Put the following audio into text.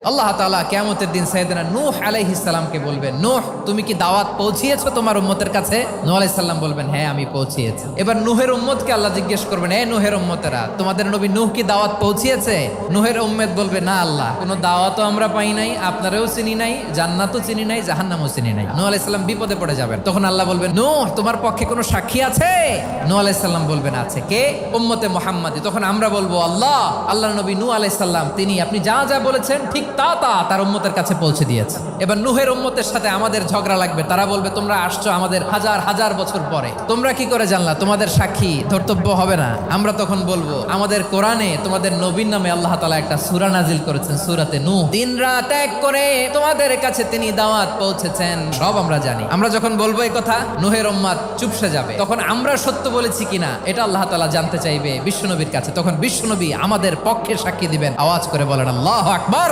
আল্লাহ তাআলা কিয়ামতের দিন সাইয়েদনা নূহ আলাইহিস সালামকে বলবেন, নূহ তুমি কি দাওয়াত পৌঁছিয়েছো তোমার উম্মতের কাছে? নূহ আলাইহিস সালাম বলবেন, হ্যাঁ আমি পৌঁছিয়েছি। এবার নূহের উম্মতকে আল্লাহ জিজ্ঞেস করবেন, হে নূহের উম্মতেরা, তোমাদের নবী নূহ কি দাওয়াত পৌঁছিয়েছে? নূহের উম্মত বলবে, না আল্লাহ, কোনো দাওয়াতও আমরা পাই নাই, আপনারাও চিনি নাই, জান্নাতও চিনি নাই, জাহান্নামও চিনি নাই। নূহ আলাইহিস সালাম বিপদে পড়ে যাবেন। তখন আল্লাহ বলবেন, নূহ তোমার পক্ষে কোনো সাক্ষী আছে? নূহ আলাইহিস সালাম বলবেন, আছে। কে? উম্মতে মুহাম্মাদি। তখন আমরা বলবো, আল্লাহর নবী নূহ আলাইহিস সালাম তিনি আপনি যা যা বলেছেন ঠিক তা তার উম্মতের কাছে পৌঁছে দিয়েছে। এবার নূহের উম্মতের সাথে আমাদের ঝগড়া লাগবে। তারা বলবে, তোমরা আসছো আমাদের হাজার হাজার বছর পরে, তোমরা কি করে জানলা? তোমাদের সাক্ষী ধর্তব্য হবে না? আমরা তখন বলবো, আমাদের কোরআনে তোমাদের নবীর নামে আল্লাহ তাআলা একটা সূরা নাজিল করেছেন, সূরাতে নূহ। দিন রাত এক করে তোমাদের কাছে তিনি দাওয়াত পৌঁছেছেন, সব আমরা জানি। আমরা যখন বলবো এই কথা, নূহের উম্মত চুপসে যাবে। তখন আমরা সত্য বলেছি কিনা এটা আল্লাহ তাআলা জানতে চাইবে বিশ্বনবীর কাছে। তখন বিশ্বনবী আমাদের পক্ষে সাক্ষী দিবেন। আওয়াজ করে বলেন আল্লাহু আকবার।